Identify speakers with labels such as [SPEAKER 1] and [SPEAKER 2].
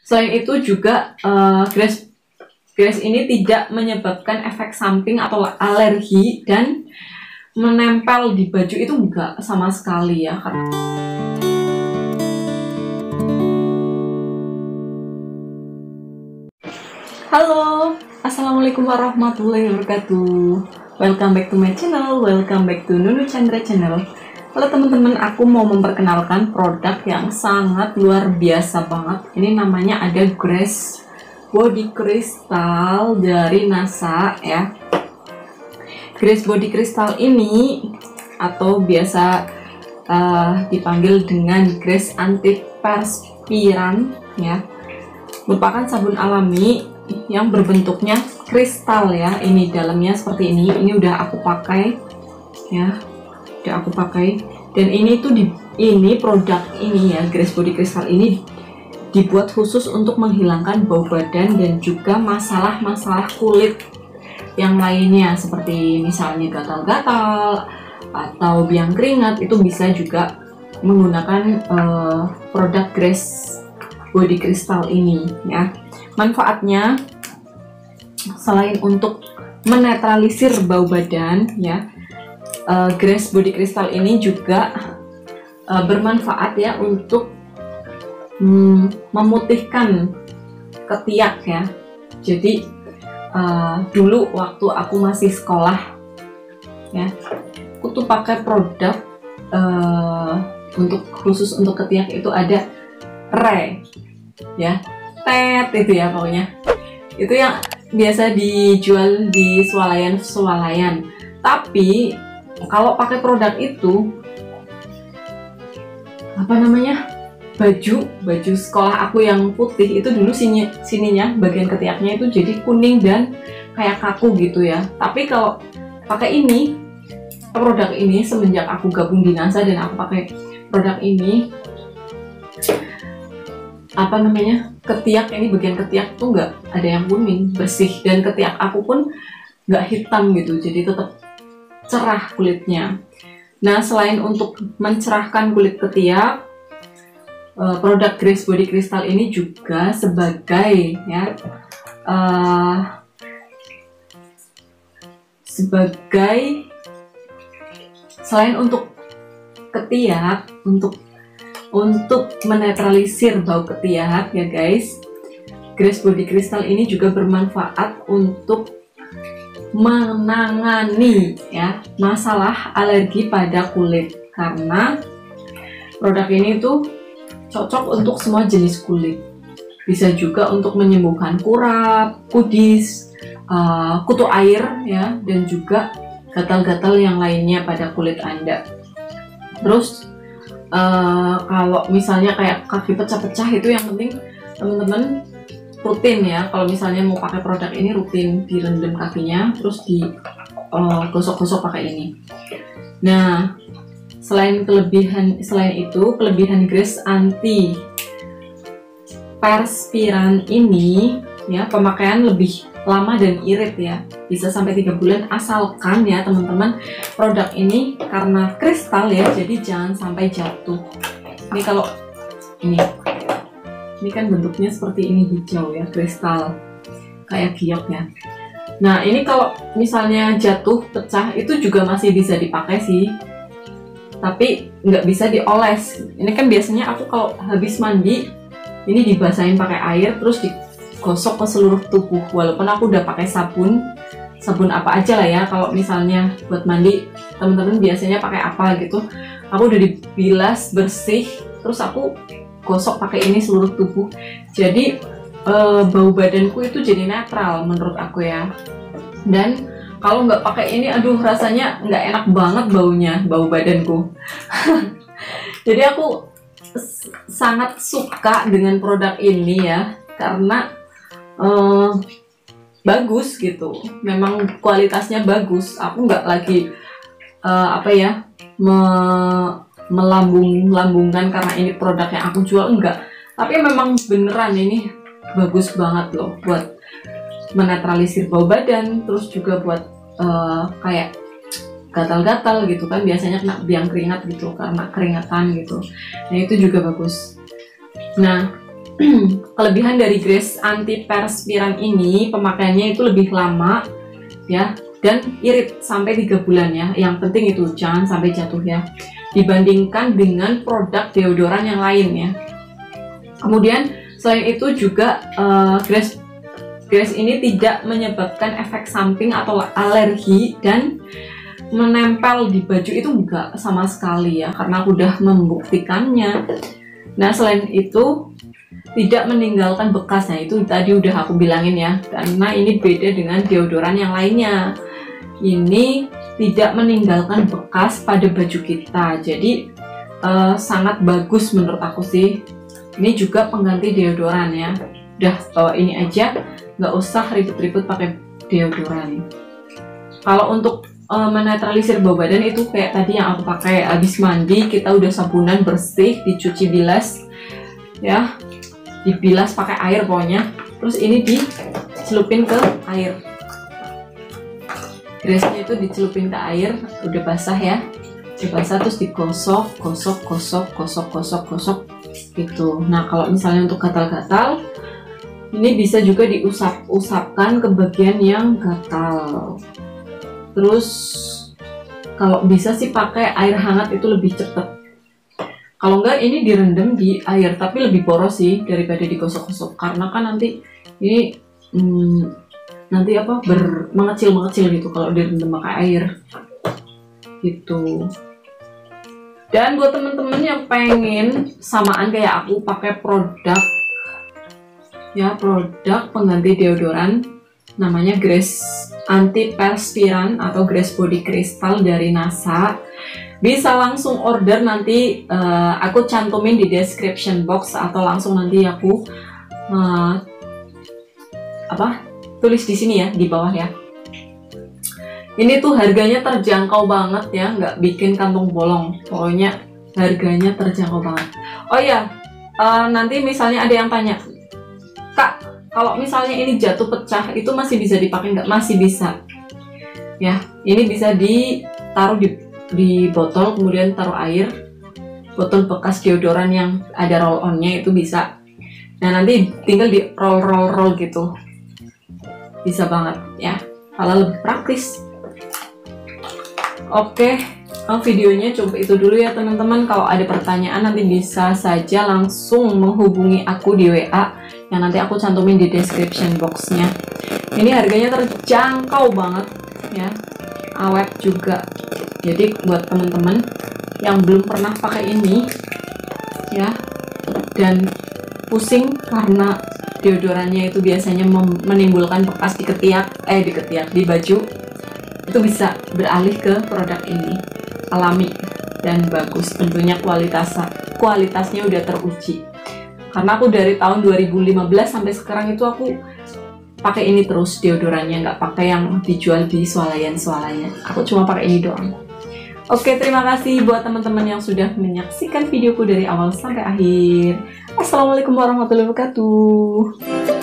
[SPEAKER 1] Selain itu juga Grace ini tidak menyebabkan efek samping atau alergi, dan menempel di baju itu enggak sama sekali ya. Halo, assalamualaikum warahmatullahi wabarakatuh. Welcome back to my channel, welcome back to Nunu Chandra channel. Halo teman-teman, aku mau memperkenalkan produk yang sangat luar biasa banget. Ini namanya ada Grace Body Crystal dari NASA ya. Grace Body Crystal ini atau biasa dipanggil dengan Grace Antiperspiran ya, merupakan sabun alami yang berbentuknya kristal ya. Ini dalamnya seperti ini. Ini udah aku pakai ya, dan ini tuh produk ini ya, Grace Body Crystal ini dibuat khusus untuk menghilangkan bau badan dan juga masalah-masalah kulit yang lainnya, seperti misalnya gatal-gatal atau biang keringat. Itu bisa juga menggunakan produk Grace Body Crystal ini ya. Manfaatnya selain untuk menetralisir bau badan ya, Grace Body Crystal ini juga bermanfaat ya untuk memutihkan ketiak ya. Jadi dulu waktu aku masih sekolah ya, aku tuh pakai produk khusus untuk ketiak. Itu ada ya, itu ya pokoknya. Itu yang biasa dijual di swalayan. Tapi kalau pakai produk itu, baju sekolah aku yang putih itu dulu sininya bagian ketiaknya itu jadi kuning dan kayak kaku gitu ya. Tapi kalau pakai produk ini semenjak aku gabung di NASA dan aku pakai produk ini, ketiak ini, bagian ketiak tuh nggak ada yang kuning, bersih, dan ketiak aku pun nggak hitam gitu, jadi tetap cerah kulitnya. Nah, selain untuk mencerahkan kulit ketiak, produk Grace Body Crystal ini juga sebagai ya, selain untuk ketiak, untuk menetralisir bau ketiak ya guys, Grace Body Crystal ini juga bermanfaat untuk menangani ya masalah alergi pada kulit, karena produk ini tuh cocok untuk semua jenis kulit. Bisa juga untuk menyembuhkan kurap, kudis, kutu air ya, dan juga gatal-gatal yang lainnya pada kulit Anda. Terus kalau misalnya kayak kaki pecah-pecah, itu yang penting teman-teman rutin ya, kalau misalnya mau pakai produk ini rutin direndam kakinya, terus digosok-gosok pakai ini. Nah, selain itu kelebihan Grace Antiperspiran ini ya, pemakaian lebih lama dan irit ya, bisa sampai 3 bulan, asalkan ya teman-teman produk ini karena kristal ya, jadi jangan sampai jatuh. Ini kalau ini kan bentuknya seperti ini, hijau ya, kristal kayak giok ya. Nah, ini kalau misalnya jatuh pecah itu juga masih bisa dipakai sih, tapi nggak bisa dioles. Ini kan biasanya aku kalau habis mandi ini dibasahin pakai air terus digosok ke seluruh tubuh, walaupun aku udah pakai sabun apa aja lah ya. Kalau misalnya buat mandi teman-teman biasanya pakai apa gitu, aku udah dibilas bersih terus aku gosok pakai ini seluruh tubuh, jadi bau badanku itu jadi netral menurut aku ya. Dan kalau nggak pakai ini, aduh rasanya nggak enak banget bau badanku. Jadi aku sangat suka dengan produk ini ya, karena bagus gitu, memang kualitasnya bagus. Aku nggak lagi melambung-lambungkan karena ini produk yang aku jual, enggak, tapi memang beneran ini bagus banget loh buat menetralisir bau badan, terus juga buat kayak gatal-gatal gitu kan, biasanya kena biang keringat gitu karena keringatan gitu. Nah, itu juga bagus. Nah, kelebihan dari Grace Antiperspiran ini, pemakaiannya itu lebih lama ya, dan irit sampai 3 bulan ya. Yang penting itu jangan sampai jatuh ya, dibandingkan dengan produk deodoran yang lain ya. Kemudian selain itu juga Grace ini tidak menyebabkan efek samping atau alergi dan menempel di baju, itu enggak sama sekali ya, karena aku udah membuktikannya. Nah selain itu tidak meninggalkan bekas, nah itu tadi udah aku bilangin ya, karena ini beda dengan deodoran yang lainnya. Ini tidak meninggalkan bekas pada baju kita, jadi sangat bagus menurut aku sih. Ini juga pengganti deodoran ya, udah bawa ini aja, nggak usah ribet-ribet pakai deodoran. Kalau untuk menetralisir bau badan itu kayak tadi yang aku pakai, habis mandi kita udah sabunan bersih, dicuci bilas ya, dibilas pakai air pokoknya, terus ini dicelupin ke air. Grace-nya itu dicelupin ke air, udah basah ya, udah basah, terus digosok, gosok gitu. Nah kalau misalnya untuk gatal-gatal, ini bisa juga diusap-usapkan ke bagian yang gatal. Terus kalau bisa sih pakai air hangat, itu lebih cepet. Kalau enggak ini direndam di air, tapi lebih boros sih daripada digosok-gosok, karena kan nanti ini mengecil gitu kalau direndam pakai air gitu. Dan buat temen-temen yang pengen samaan kayak aku pakai produk pengganti deodoran, namanya Grace Antiperspiran atau Grace Body Crystal dari NASA, bisa langsung order. Nanti aku cantumin di description box, atau langsung nanti aku tulis di sini ya, di bawah ya. Ini tuh harganya terjangkau banget ya, nggak bikin kantong bolong, pokoknya harganya terjangkau banget. Oh ya, nanti misalnya ada yang tanya, Kak, kalau misalnya ini jatuh pecah, itu masih bisa dipakai nggak? Masih bisa ya, ini bisa ditaruh di botol, kemudian taruh air, botol bekas deodoran yang ada roll onnya itu bisa. Nah nanti tinggal di roll gitu, bisa banget ya, malah lebih praktis. Oke, videonya coba itu dulu ya teman-teman. Kalau ada pertanyaan nanti bisa saja langsung menghubungi aku di WA yang nanti aku cantumin di description boxnya. Ini harganya terjangkau banget ya, awet juga. Jadi buat teman-teman yang belum pernah pakai ini ya, dan pusing karena deodorannya itu biasanya menimbulkan bekas di baju, itu bisa beralih ke produk ini. Alami dan bagus, tentunya kualitasnya udah teruji. Karena aku dari tahun 2015 sampai sekarang itu aku pakai ini terus deodorannya, nggak pakai yang dijual di swalayan. Aku cuma pakai ini doang. Oke, terima kasih buat teman-teman yang sudah menyaksikan videoku dari awal sampai akhir. Assalamualaikum warahmatullahi wabarakatuh.